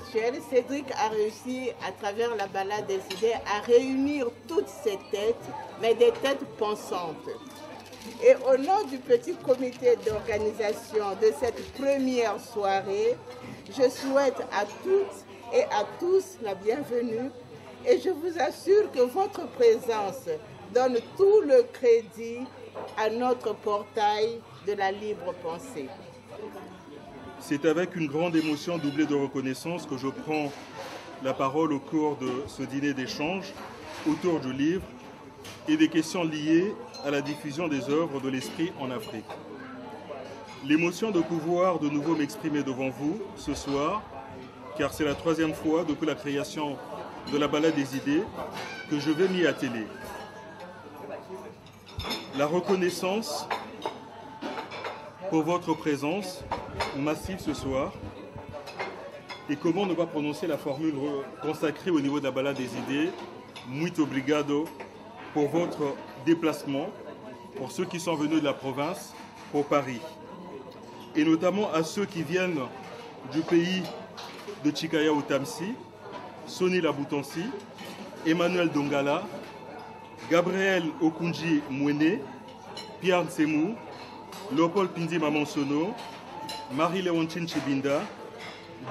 virtuelle, Cédric a réussi, à travers la balade des idées, à réunir toutes ces têtes, mais des têtes pensantes. Et au nom du petit comité d'organisation de cette première soirée, je souhaite à toutes et à tous la bienvenue et je vous assure que votre présence donne tout le crédit à notre portail de la libre pensée. C'est avec une grande émotion doublée de reconnaissance que je prends la parole au cours de ce dîner d'échange autour du livre et des questions liées à la diffusion des œuvres de l'esprit en Afrique. L'émotion de pouvoir de nouveau m'exprimer devant vous ce soir, car c'est la 3e fois depuis la création de la balade des idées que je vais m'y atteler. La reconnaissance pour votre présence massive ce soir. Et comment ne pas prononcer la formule consacrée au niveau de la balade des idées, muito obrigado, pour votre déplacement, pour ceux qui sont venus de la province, pour Paris. Et notamment à ceux qui viennent du pays de Chikaya Utamsi, Soni Laboutansi, Emmanuel Dongala, Gabriel Okunji Mwene, Pierre Nsemou, Léopold Pindi Mamansono, Marie-Léontine Chibinda,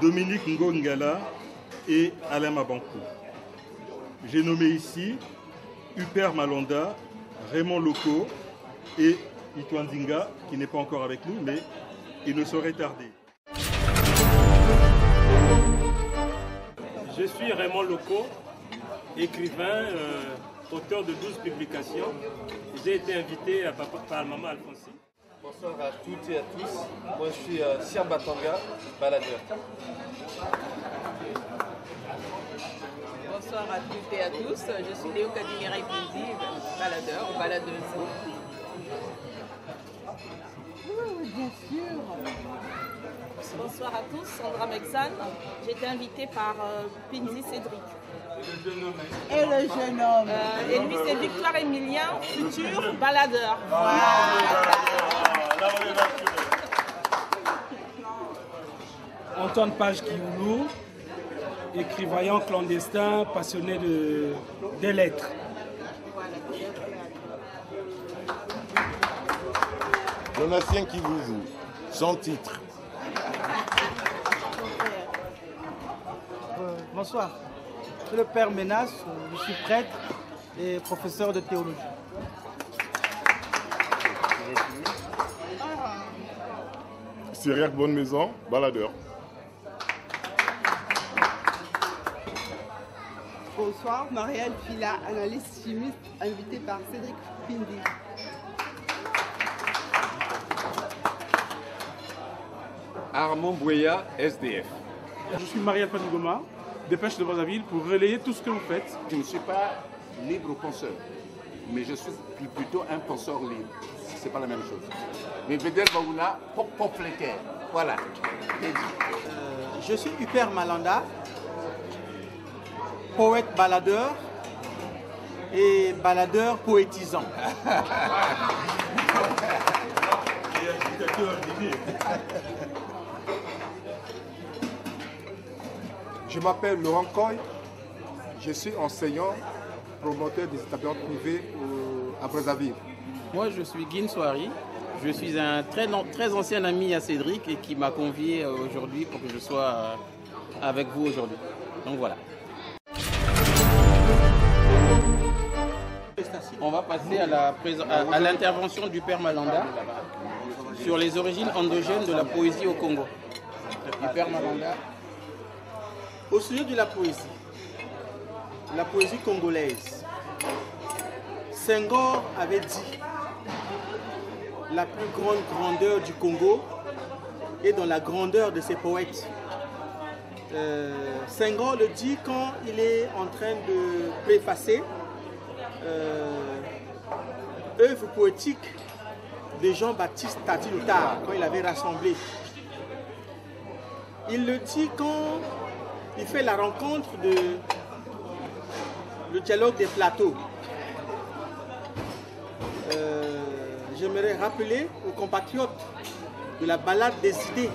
Dominique Ngongala et Alain Mabankou. J'ai nommé ici Huper Malonda, Raymond Loko et Itouandinga, qui n'est pas encore avec nous, mais il ne saurait tarder. Je suis Raymond Loko, écrivain, auteur de 12 publications. J'ai été invité par Maman Alfonsi. Bonsoir à toutes et à tous. Moi je suis Siam Batanga, baladeur. Bonsoir à toutes et à tous. Je suis Léo Kadimira Ipouzi, baladeur ou baladeuse. Bien sûr. Bonsoir à tous, Sandra Mexane. J'ai été invitée par Pinzi Cédric. Et le jeune homme. Et lui, c'est Victoire Emilien, futur baladeur. Antoine Page Kioulou, écrivain clandestin, passionné des lettres. Donatien Kivouzou, sans titre. Bonsoir, je suis le père Ménas, je suis prêtre et professeur de théologie. Cyriaque Bonne Maison, baladeur. Bonsoir, Marielle Fila, analyste chimiste, invitée par Cédric Pindi. Armand Bouya, SDF. Je suis Marielle Panigoma, Dépêche de Brazzaville, pour relayer tout ce que vous faites. Je ne suis pas libre penseur, mais je suis plutôt un penseur libre. C'est pas la même chose. Mais Vedel Baouna, pop-pop-fléquer. Voilà. Je suis Huper Malanda, poète baladeur et baladeur poétisant. Je m'appelle Laurent Coy, je suis enseignant, promoteur des établissements privés à Brazzaville. Moi je suis Guin Soari, je suis un très ancien ami à Cédric et qui m'a convié aujourd'hui pour que je sois avec vous aujourd'hui. Donc voilà. On va passer à l'intervention du Père Malanda sur les origines endogènes de la poésie au Congo. Du Père Malanda. Au sujet de la poésie congolaise, Senghor avait dit la plus grande grandeur du Congo est dans la grandeur de ses poètes. Senghor le dit quand il est en train de préfacer œuvre poétique de Jean-Baptiste Tati Loutard, quand il avait rassemblé. Il le dit quand il fait la rencontre le dialogue des plateaux. J'aimerais rappeler aux compatriotes de la balade des idées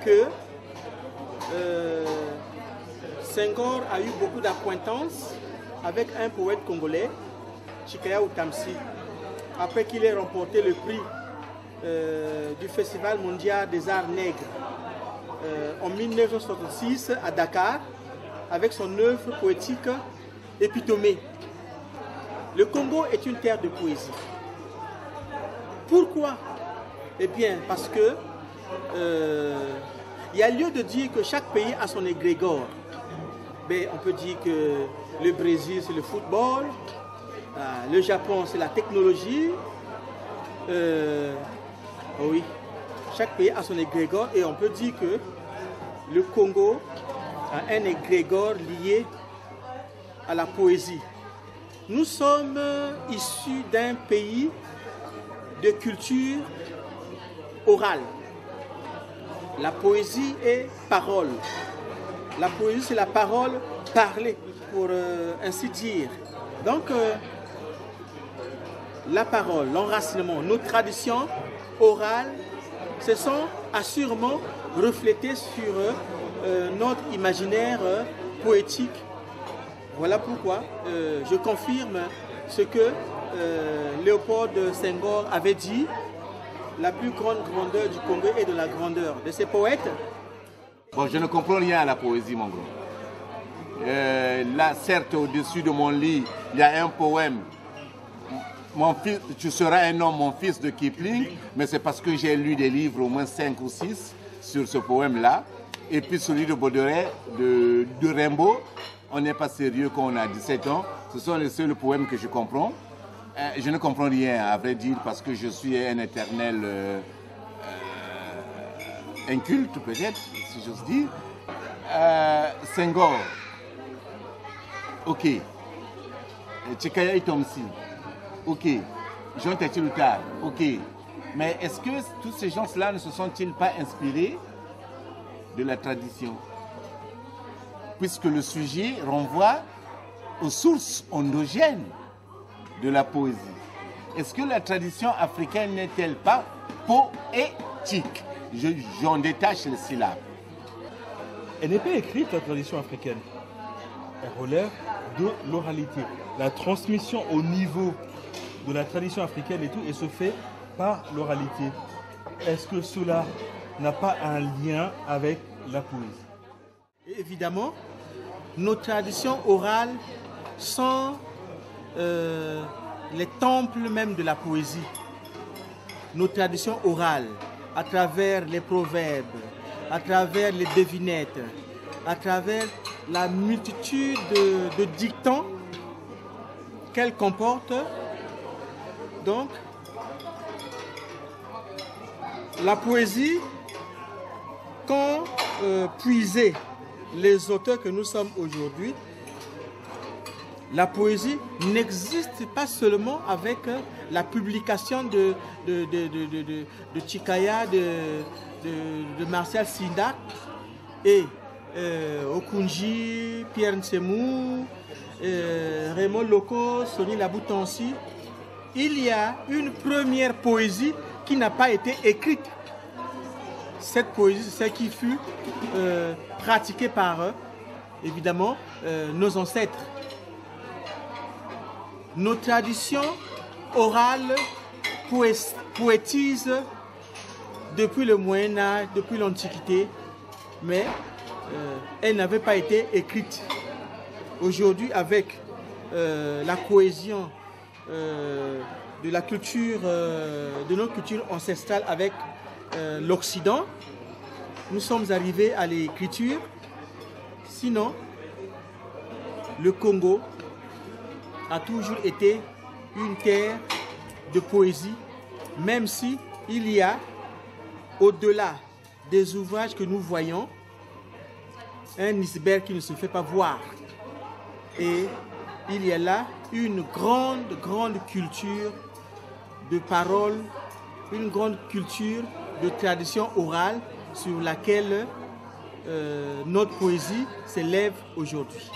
que Senghor a eu beaucoup d'acquaintances avec un poète congolais, Chikaya Outamsi, après qu'il ait remporté le prix du Festival mondial des arts nègres en 1966 à Dakar, avec son œuvre poétique Épitomée. Le Congo est une terre de poésie. Pourquoi? Eh bien, parce que il y a lieu de dire que chaque pays a son égrégore. Mais on peut dire que le Brésil, c'est le football, le Japon, c'est la technologie. Oui, chaque pays a son égrégore et on peut dire que le Congo a un égrégore lié à la poésie. Nous sommes issus d'un pays de culture orale. La poésie est parole. La poésie, c'est la parole parlée, pour ainsi dire. Donc, la parole, l'enracinement, nos traditions orales se sont assurément reflétées sur notre imaginaire poétique. Voilà pourquoi je confirme ce que Léopold Senghor avait dit. La plus grande grandeur du Congo est de la grandeur de ses poètes. Bon, je ne comprends rien à la poésie, mon gros. Là, certes, au-dessus de mon lit, il y a un poème. Mon fils, tu seras un homme, mon fils, de Kipling, mais c'est parce que j'ai lu des livres, au moins 5 ou 6, sur ce poème-là. Et puis celui de Baudelaire, de Rimbaud, on n'est pas sérieux quand on a 17 ans. Ce sont les seuls poèmes que je comprends. Je ne comprends rien, à vrai dire, parce que je suis un éternel inculte, peut-être, si j'ose dire. Senghor, ok. Chikaya Outamsi, ok. Jean Tétiloutar, ok. Mais est-ce que tous ces gens-là ne se sont-ils pas inspirés de la tradition? Puisque le sujet renvoie aux sources endogènes de la poésie. Est-ce que la tradition africaine n'est-elle pas poétique? J'en détache les syllabes. Elle n'est pas écrite, la tradition africaine. Elle relève de l'oralité. La transmission au niveau de la tradition africaine et tout, et se fait par l'oralité. Est-ce que cela n'a pas un lien avec la poésie? Et évidemment, nos traditions orales sont les temples même de la poésie. Nos traditions orales, à travers les proverbes, à travers les devinettes, à travers la multitude de dictons qu'elles comportent. Donc, la poésie, quand puiser les auteurs que nous sommes aujourd'hui, la poésie n'existe pas seulement avec la publication de Chikaya, de Martial Sindak et Okunji, Pierre Nsemou, Raymond Loko, Sonny Laboutansi. Il y a une première poésie qui n'a pas été écrite. Cette poésie, c'est celle qui fut pratiquée par, évidemment, nos ancêtres. Nos traditions orales poétisent depuis le Moyen-Âge, depuis l'Antiquité, mais elles n'avaient pas été écrites. Aujourd'hui, avec la cohésion de la culture, de notre culture ancestrale avec l'Occident, nous sommes arrivés à l'écriture. Sinon, le Congo a toujours été une terre de poésie, même si il y a, au-delà des ouvrages que nous voyons, un iceberg qui ne se fait pas voir. Et il y a là une grande culture de paroles, une grande culture de tradition orale sur laquelle notre poésie s'élève aujourd'hui.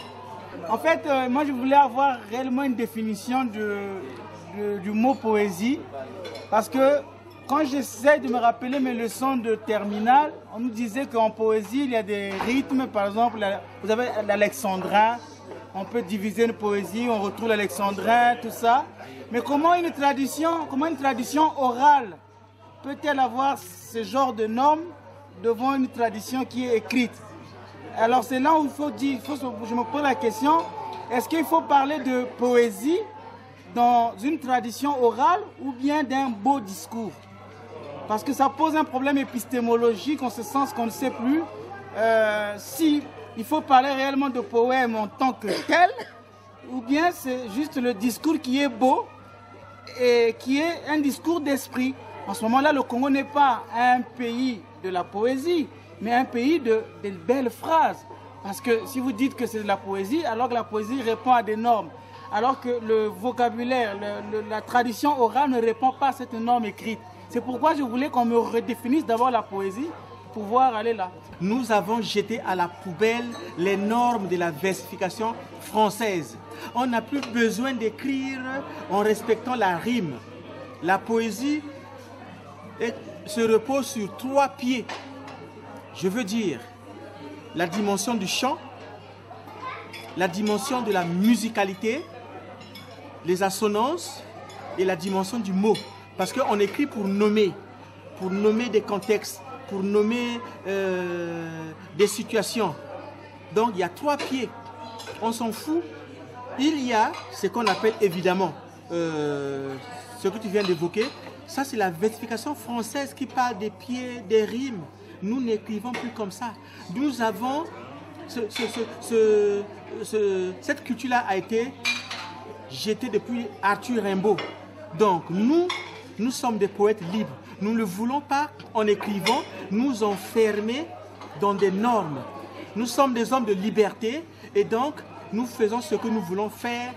En fait, moi je voulais avoir réellement une définition du mot poésie, parce que quand j'essaie de me rappeler mes leçons de terminale, on nous disait qu'en poésie, il y a des rythmes. Par exemple, vous avez l'alexandrin. On peut diviser une poésie, on retrouve l'alexandrin, tout ça. Mais comment une tradition orale peut-elle avoir ce genre de normes devant une tradition qui est écrite? Alors c'est là où il faut dire, je me pose la question, est-ce qu'il faut parler de poésie dans une tradition orale ou bien d'un beau discours? Parce que ça pose un problème épistémologique en ce sens qu'on ne sait plus si il faut parler réellement de poème en tant que tel ou bien c'est juste le discours qui est beau et qui est un discours d'esprit. En ce moment-là, le Congo n'est pas un pays de la poésie, mais un pays de belles phrases. Parce que si vous dites que c'est de la poésie, alors que la poésie répond à des normes, alors que le vocabulaire, la tradition orale ne répond pas à cette norme écrite. C'est pourquoi je voulais qu'on me redéfinisse d'abord la poésie pour pouvoir aller là. Nous avons jeté à la poubelle les normes de la versification française. On n'a plus besoin d'écrire en respectant la rime. La poésie se repose sur 3 pieds. Je veux dire, la dimension du chant, la dimension de la musicalité, les assonances et la dimension du mot. Parce qu'on écrit pour nommer des contextes, pour nommer des situations. Donc il y a 3 pieds. On s'en fout. Il y a ce qu'on appelle évidemment, ce que tu viens d'évoquer, ça c'est la versification française qui parle des pieds, des rimes. Nous n'écrivons plus comme ça. Nous avons, cette culture-là a été jetée depuis Arthur Rimbaud. Donc nous sommes des poètes libres. Nous ne voulons pas, en écrivant, nous enfermer dans des normes. Nous sommes des hommes de liberté et donc nous faisons ce que nous voulons faire.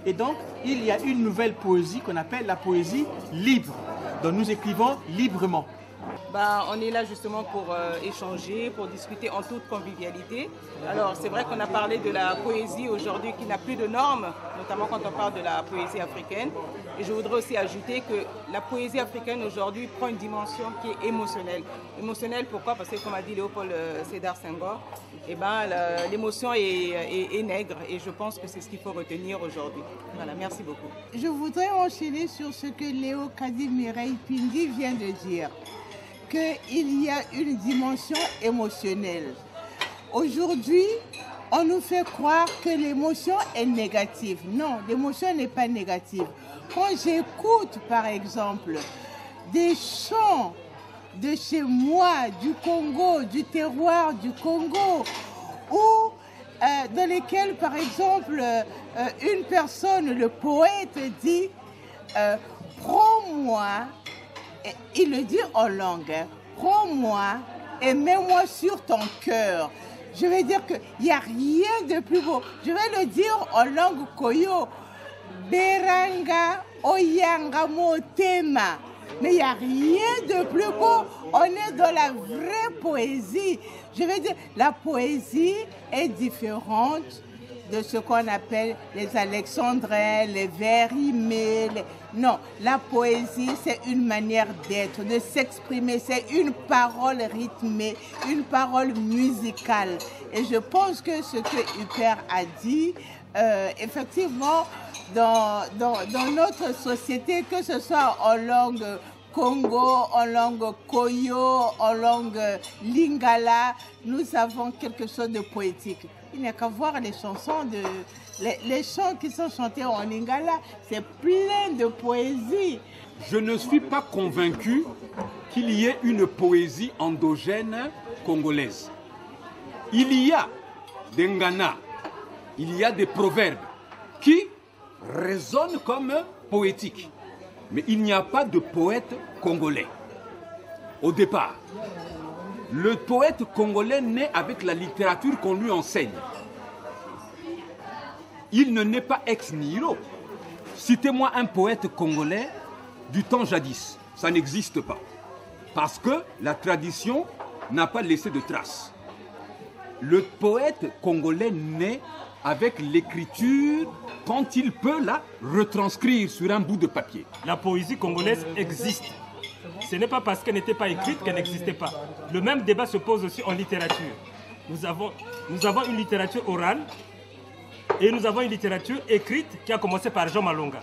Et donc, il y a une nouvelle poésie qu'on appelle la poésie libre. Donc nous écrivons librement. On est là justement pour échanger, pour discuter en toute convivialité. Alors c'est vrai qu'on a parlé de la poésie aujourd'hui qui n'a plus de normes, notamment quand on parle de la poésie africaine. Et je voudrais aussi ajouter que la poésie africaine aujourd'hui prend une dimension qui est émotionnelle. Émotionnelle pourquoi? Parce que comme a dit Léopold Sédar Senghor, l'émotion est nègre et je pense que c'est ce qu'il faut retenir aujourd'hui. Voilà, merci beaucoup. Je voudrais enchaîner sur ce que Léo Kadi Mireille Pindi vient de dire. Qu'il y a une dimension émotionnelle. Aujourd'hui, on nous fait croire que l'émotion est négative. Non, l'émotion n'est pas négative. Quand j'écoute, par exemple, des chants de chez moi, du Congo, du terroir du Congo, ou dans lesquels, par exemple, une personne, le poète, dit « Prends-moi », il le dit en langue, prends-moi et mets-moi sur ton cœur. Je vais dire qu'il n'y a rien de plus beau. Je vais le dire en langue koyo. Beranga oyanga motema. Mais il n'y a rien de plus beau. On est dans la vraie poésie. Je vais dire, la poésie est différente de ce qu'on appelle les alexandrins, les vers rimés. Non, la poésie, c'est une manière d'être, de s'exprimer. C'est une parole rythmée, une parole musicale. Et je pense que ce que Huppert a dit, effectivement, dans notre société, que ce soit en langue Congo, en langue Koyo, en langue Lingala, nous avons quelque chose de poétique. Il n'y a qu'à voir les chansons, les chants qui sont chantés en Lingala, c'est plein de poésie. Je ne suis pas convaincu qu'il y ait une poésie endogène congolaise. Il y a des ngana, il y a des proverbes qui résonnent comme poétiques. Mais il n'y a pas de poète congolais. Au départ, le poète congolais naît avec la littérature qu'on lui enseigne. Il ne naît pas ex nihilo. Citez-moi un poète congolais du temps jadis. Ça n'existe pas. Parce que la tradition n'a pas laissé de traces. Le poète congolais naît avec l'écriture quand il peut la retranscrire sur un bout de papier. La poésie congolaise existe. ce n'est pas parce qu'elle n'était pas écrite qu'elle n'existait pas. Le même débat se pose aussi en littérature. Nous avons une littérature orale et nous avons une littérature écrite qui a commencé par Jean Malonga.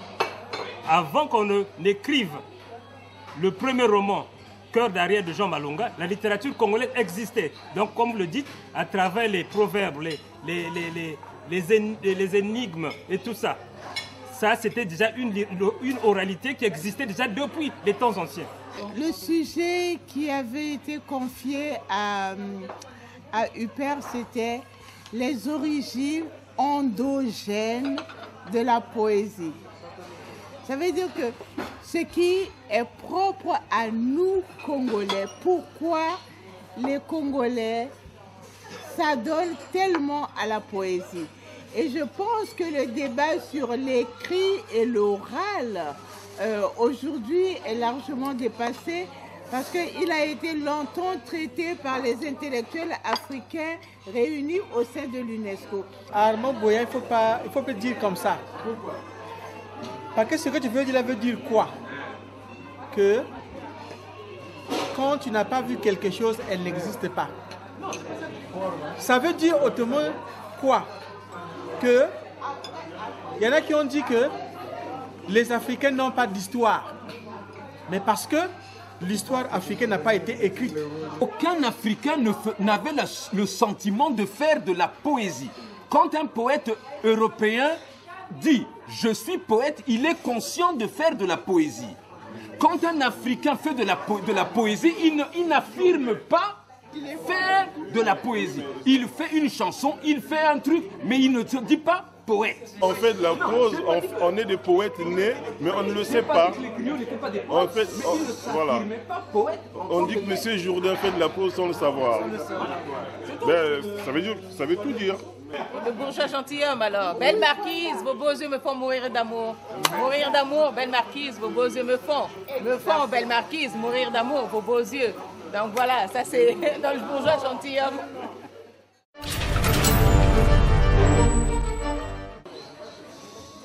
Avant qu'on n'écrive le premier roman, Cœur d'Ariel de Jean Malonga, la littérature congolaise existait. Donc, comme vous le dites, à travers les proverbes, les énigmes et tout ça. Ça, c'était déjà une oralité qui existait déjà depuis les temps anciens. Le sujet qui avait été confié à Huppert, c'était les origines endogènes de la poésie. Ça veut dire que ce qui est propre à nous, Congolais, pourquoi les Congolais s'adonnent tellement à la poésie. Et je pense que le débat sur l'écrit et l'oral, aujourd'hui, est largement dépassé parce qu'il a été longtemps traité par les intellectuels africains réunis au sein de l'UNESCO. Armand Boya, il ne faut pas dire comme ça. Parce que ce que tu veux dire, veut dire quoi? Que quand tu n'as pas vu quelque chose, elle n'existe pas. Ça veut dire autrement quoi? Que il y en a qui ont dit que les Africains n'ont pas d'histoire. Mais parce que l'histoire africaine n'a pas été écrite. Aucun Africain n'avait le sentiment de faire de la poésie. Quand un poète européen dit « je suis poète », il est conscient de faire de la poésie. Quand un Africain fait de la poésie, il n'affirme pas faire de la poésie. Il fait une chanson, il fait un truc, mais il ne se dit pas poète. On fait de la prose, on est des poètes nés, mais on ne le sait pas. En fait, voilà. On dit que M. Jourdain fait de la prose sans le savoir. Ben, ça veut tout dire. Le bourgeois gentilhomme alors. Belle marquise, vos beaux yeux me font mourir d'amour. Mourir d'amour, belle marquise, vos beaux yeux me font. Belle marquise, mourir d'amour, vos beaux yeux. Donc voilà, ça c'est dans le bourgeois gentilhomme.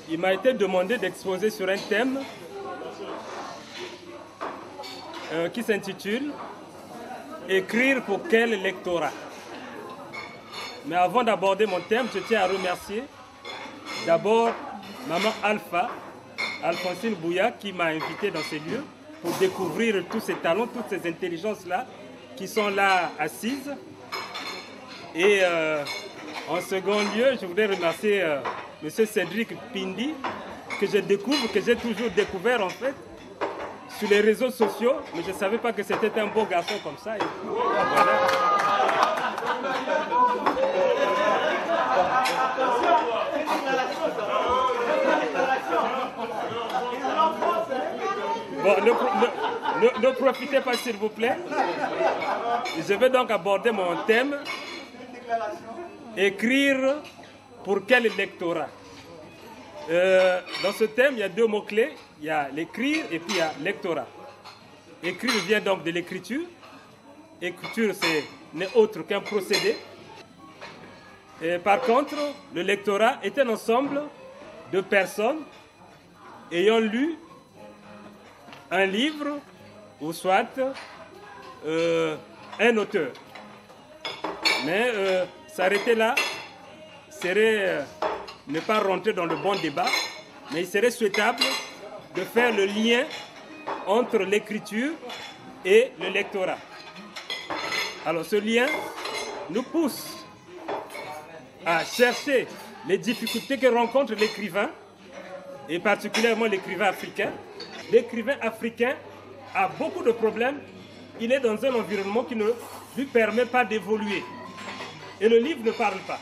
Il m'a été demandé d'exposer sur un thème qui s'intitule « Écrire pour quel lectorat ?» Mais avant d'aborder mon thème, je tiens à remercier d'abord Maman Alpha, Alphonsine Bouya, qui m'a invité dans ces lieux pour découvrir tous ces talents, toutes ces intelligences-là qui sont là assises. Et en second lieu, je voudrais remercier M. Cédric Pindi, que je découvre, que j'ai toujours découvert en fait, sur les réseaux sociaux, mais je ne savais pas que c'était un beau garçon comme ça. Et puis, voilà. Bon, ne profitez pas s'il vous plaît. Je vais donc aborder mon thème. Écrire pour quel lectorat? Dans ce thème, il y a deux mots-clés. Il y a l'écrire et puis il y a lectorat. Écrire vient donc de l'écriture. Écriture, n'est autre qu'un procédé. Et par contre, le lectorat est un ensemble de personnes ayant lu un livre ou soit un auteur. Mais s'arrêter là serait ne pas rentrer dans le bon débat, mais il serait souhaitable de faire le lien entre l'écriture et le lectorat. Alors ce lien nous pousse à chercher les difficultés que rencontre l'écrivain, et particulièrement l'écrivain africain. L'écrivain africain a beaucoup de problèmes. Il est dans un environnement qui ne lui permet pas d'évoluer. Et le livre ne parle pas.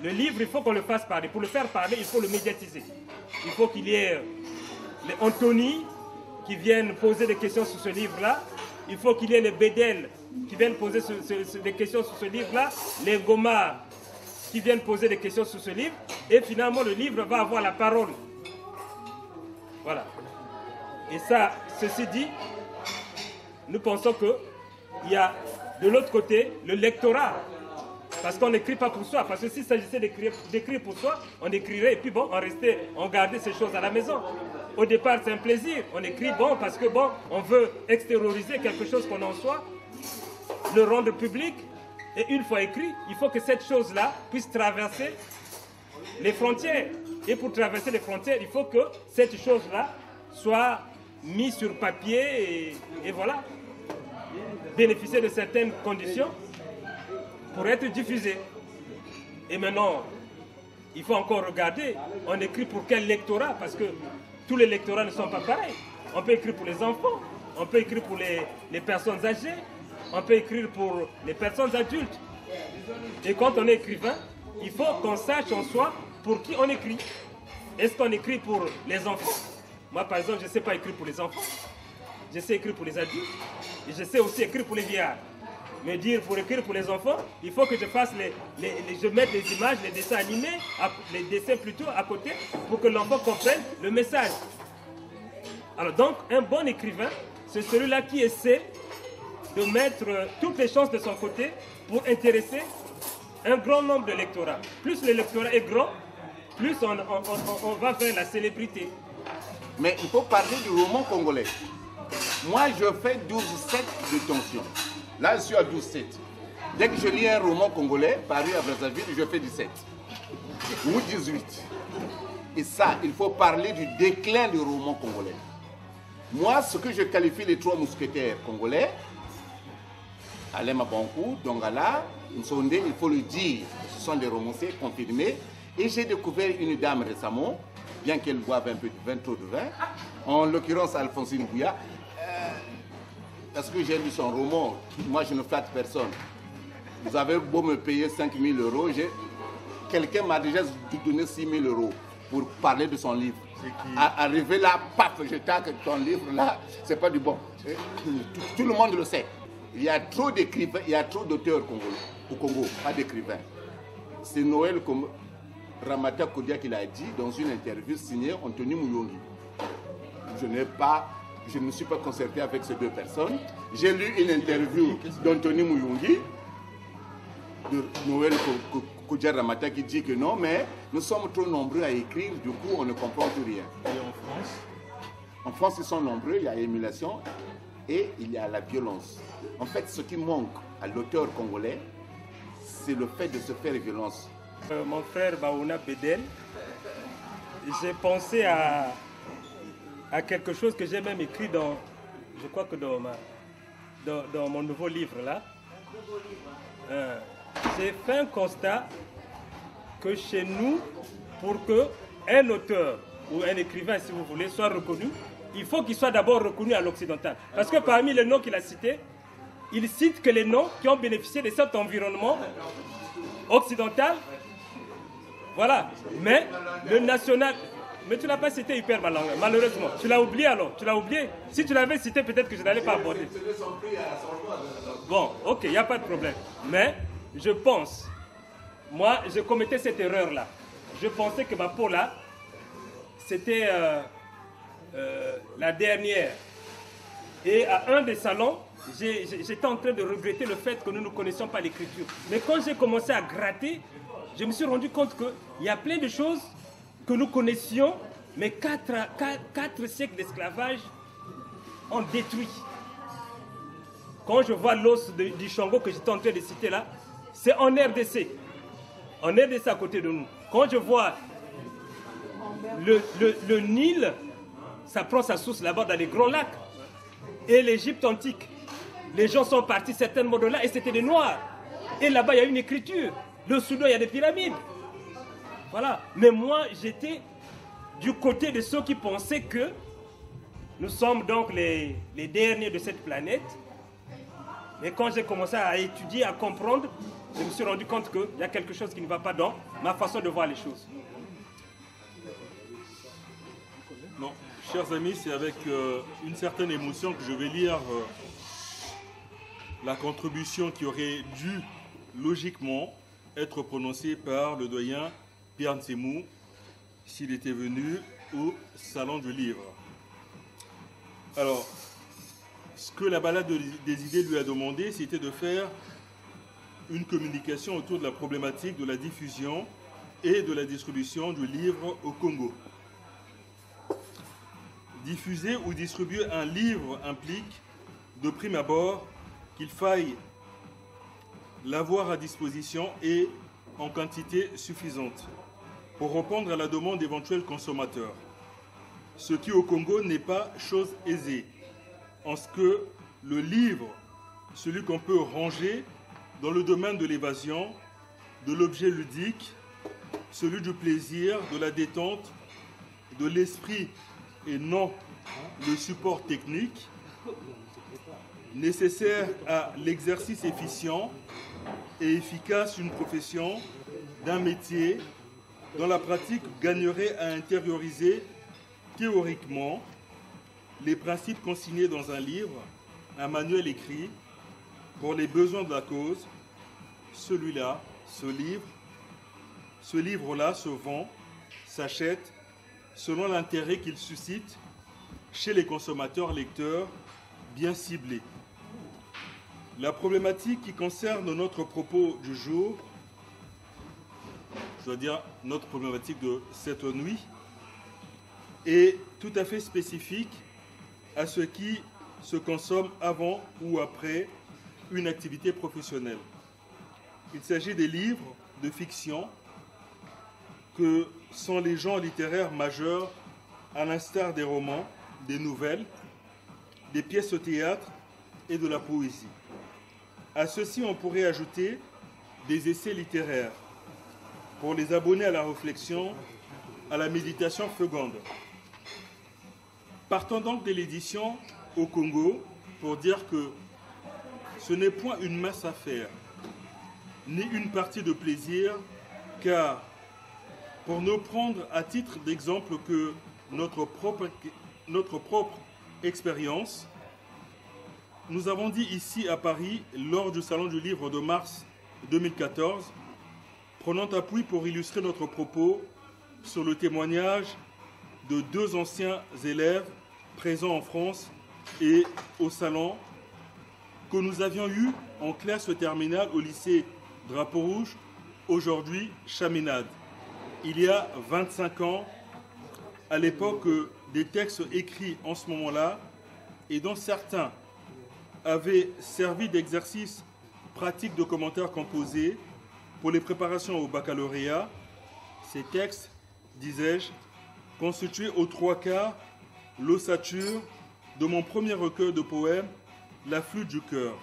Le livre, il faut qu'on le fasse parler. Pour le faire parler, il faut le médiatiser. Il faut qu'il y ait les Anthony qui viennent poser des questions sur ce livre-là. Il faut qu'il y ait les Bédel qui viennent poser des questions sur ce livre-là. Les Goma qui viennent poser des questions sur ce livre. Et finalement, le livre va avoir la parole. Voilà. Et ça, ceci dit, nous pensons qu'il y a de l'autre côté le lectorat. Parce qu'on n'écrit pas pour soi. Parce que s'il s'agissait d'écrire pour soi, on écrirait et puis bon, on gardait ces choses à la maison. au départ, c'est un plaisir. On écrit bon parce que bon, on veut extérioriser quelque chose qu'on en soit, le rendre public. Et une fois écrit, il faut que cette chose-là puisse traverser les frontières. Et pour traverser les frontières, il faut que cette chose-là soit mise sur papier et voilà, bénéficier de certaines conditions pour être diffusée. Et maintenant, il faut encore regarder, on écrit pour quel lectorat, parce que tous les lectorats ne sont pas pareils. On peut écrire pour les enfants, on peut écrire pour les personnes âgées, on peut écrire pour les personnes adultes. Et quand on est écrivain, il faut qu'on sache en soi pour qui on écrit. Est-ce qu'on écrit pour les enfants? Moi, par exemple, je ne sais pas écrire pour les enfants. Je sais écrire pour les adultes. Et je sais aussi écrire pour les vieillards. Mais dire pour écrire pour les enfants, il faut que je fasse je mette les images, les dessins animés, les dessins plutôt à côté, pour que l'enfant comprenne le message. Alors donc, un bon écrivain, c'est celui-là qui essaie de mettre toutes les chances de son côté pour intéresser un grand nombre de lectorats. Plus le lectorat est grand, plus on va vers la célébrité. Mais il faut parler du roman congolais. Moi, je fais 12-7 de tension. Là, je suis à 12-7. Dès que je lis un roman congolais paru à Brazzaville, je fais 17 ou 18. Et ça, il faut parler du déclin du roman congolais. Moi, ce que je qualifie les trois mousquetaires congolais, Alain Mabankou, Dongala, Nsonde, il faut le dire, ce sont des romanciers confirmés. Et j'ai découvert une dame récemment, bien qu'elle boive un peu de vin, trop de vin, en l'occurrence Alphonsine Gouya, parce que j'ai lu son roman, moi je ne flatte personne. Vous avez beau me payer 5 000 euros, quelqu'un m'a déjà donné 6 000 euros pour parler de son livre. Arrivé là, paf, je taque ton livre là, c'est pas du bon. Tout le monde le sait. Il y a trop d'écrivains, il y a trop d'auteurs au Congo, pas d'écrivains. C'est Noël comme Ramata Kodia qui l'a dit dans une interview signée Anthony Mouyongi. Je ne me suis pas concerté avec ces deux personnes. J'ai lu une interview d'Anthony Mouyongi, de Noël Kodia Ramata qui dit que non, mais nous sommes trop nombreux à écrire, du coup on ne comprend plus rien. Et en France? En France, ils sont nombreux, il y a émulation et il y a la violence. En fait, ce qui manque à l'auteur congolais, c'est le fait de se faire violence. Mon frère Baouna Bedel, j'ai pensé à quelque chose que j'ai même écrit dans, je crois que dans mon nouveau livre là. J'ai fait un constat que chez nous, pour qu'un auteur ou un écrivain, si vous voulez, soit reconnu, il faut qu'il soit d'abord reconnu à l'occidental. Parce que parmi les noms qu'il a cités, il cite que les noms qui ont bénéficié de cet environnement occidental. Voilà. Mais le national... Mais tu ne l'as pas cité Hyper Malanga, malheureusement. Tu l'as oublié alors. Tu l'as oublié. Si tu l'avais cité, peut-être que je n'allais pas aborder. Bon, ok, il n'y a pas de problème. Mais je pense, moi, je commettais cette erreur-là. Je pensais que ma peau là, c'était la dernière. Et à un des salons, j'étais en train de regretter le fait que nous ne connaissions pas l'écriture. Mais quand j'ai commencé à gratter, je me suis rendu compte qu'il y a plein de choses que nous connaissions, mais 4 siècles d'esclavage ont détruit. Quand je vois l'os du Chango que j'étais en train de citer là, c'est en RDC. En RDC à côté de nous. Quand je vois le Nil, ça prend sa source là-bas dans les grands lacs. Et l'Égypte antique. Les gens sont partis certainement de là et c'était des Noirs. Et là-bas, il y a une écriture. Le Soudan, il y a des pyramides. Voilà. Mais moi, j'étais du côté de ceux qui pensaient que nous sommes donc les derniers de cette planète. Mais quand j'ai commencé à étudier, à comprendre, je me suis rendu compte qu'il y a quelque chose qui ne va pas dans ma façon de voir les choses. Non, chers amis, c'est avec une certaine émotion que je vais lire la contribution qui aurait dû logiquement être prononcée par le doyen Pierre Ntsemou s'il était venu au salon du livre. Alors, ce que la balade des idées lui a demandé, c'était de faire une communication autour de la problématique de la diffusion et de la distribution du livre au Congo. Diffuser ou distribuer un livre implique, de prime abord, qu'il faille l'avoir à disposition et en quantité suffisante pour répondre à la demande d'éventuels consommateurs. Ce qui au Congo n'est pas chose aisée, en ce que le livre, celui qu'on peut ranger dans le domaine de l'évasion, de l'objet ludique, celui du plaisir, de la détente, de l'esprit et non le support technique, nécessaire à l'exercice efficient et efficace d'une profession, d'un métier, dont la pratique gagnerait à intérioriser théoriquement les principes consignés dans un livre, un manuel écrit, pour les besoins de la cause. Celui-là, ce livre-là se vend, s'achète, selon l'intérêt qu'il suscite chez les consommateurs lecteurs bien ciblés. La problématique qui concerne notre propos du jour, je dois dire notre problématique de cette nuit, est tout à fait spécifique à ce qui se consomme avant ou après une activité professionnelle. Il s'agit des livres de fiction que sont les genres littéraires majeurs, à l'instar des romans, des nouvelles, des pièces au théâtre et de la poésie. À ceci, on pourrait ajouter des essais littéraires pour les abonnés à la réflexion, à la méditation féconde. Partons donc de l'édition au Congo pour dire que ce n'est point une mince affaire, ni une partie de plaisir, car pour ne prendre à titre d'exemple que notre propre expérience, nous avons dit ici à Paris, lors du Salon du Livre de mars 2014, prenant appui pour illustrer notre propos sur le témoignage de 2 anciens élèves présents en France et au Salon, que nous avions eu en classe terminale au lycée Drapeau Rouge, aujourd'hui Chaminade. Il y a 25 ans, à l'époque des textes écrits en ce moment-là, et dont certains avaient servi d'exercice pratique de commentaires composés pour les préparations au baccalauréat, ces textes, disais-je, constituaient aux 3/4 l'ossature de mon premier recueil de poèmes, La flûte du cœur.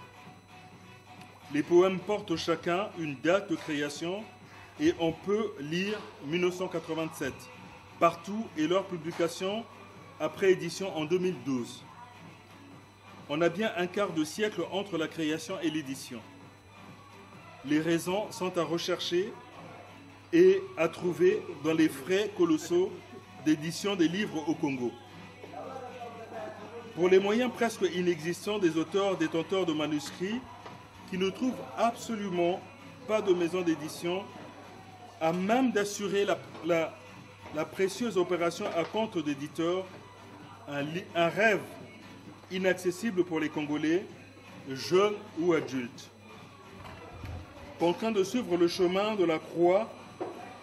Les poèmes portent chacun une date de création et on peut lire 1987 partout et leur publication après édition en 2012. On a bien un quart de siècle entre la création et l'édition. Les raisons sont à rechercher et à trouver dans les frais colossaux d'édition des livres au Congo. Pour les moyens presque inexistants des auteurs détenteurs de manuscrits qui ne trouvent absolument pas de maison d'édition à même d'assurer la précieuse opération à compte d'éditeur, un rêve inaccessible pour les Congolais, jeunes ou adultes. Contraints de suivre le chemin de la croix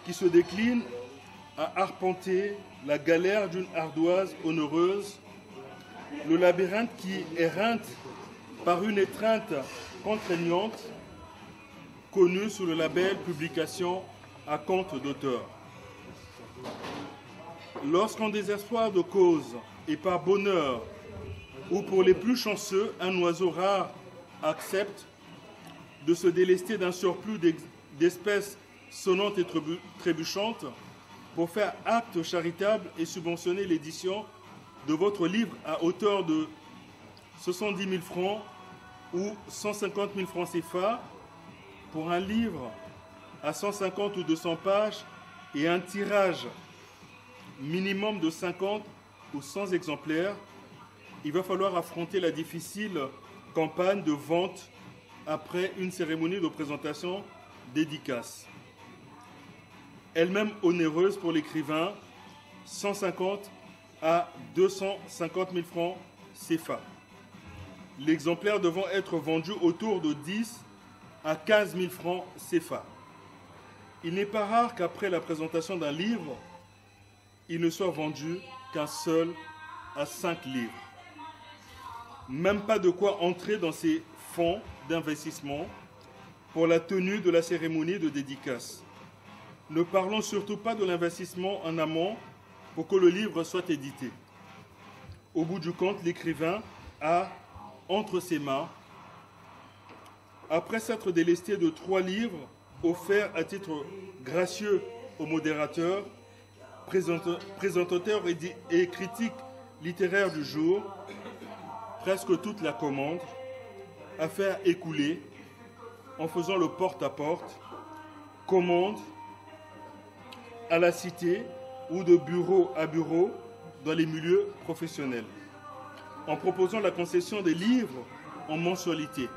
qui se décline à arpenter la galère d'une ardoise onéreuse, le labyrinthe qui éreinté par une étreinte contraignante, connue sous le label publication à compte d'auteur. Lorsqu'en désespoir de cause et par bonheur, ou pour les plus chanceux, un oiseau rare accepte de se délester d'un surplus d'espèces sonnantes et trébuchantes pour faire acte charitable et subventionner l'édition de votre livre à hauteur de 70 000 francs ou 150 000 francs CFA pour un livre à 150 ou 200 pages et un tirage minimum de 50 ou 100 exemplaires, il va falloir affronter la difficile campagne de vente après une cérémonie de présentation dédicace. Elle-même onéreuse pour l'écrivain, 150 à 250 000 francs CFA. L'exemplaire devant être vendu autour de 10 à 15 000 francs CFA. Il n'est pas rare qu'après la présentation d'un livre, il ne soit vendu qu'un seul à 5 livres. Même pas de quoi entrer dans ces fonds d'investissement pour la tenue de la cérémonie de dédicace. Ne parlons surtout pas de l'investissement en amont pour que le livre soit édité. Au bout du compte, l'écrivain a entre ses mains, après s'être délesté de 3 livres offerts à titre gracieux au modérateur, présentateur et critique littéraire du jour, presque toute la commande, à faire écouler en faisant le porte-à-porte, commande à la cité ou de bureau à bureau dans les milieux professionnels, en proposant la concession des livres en mensualité.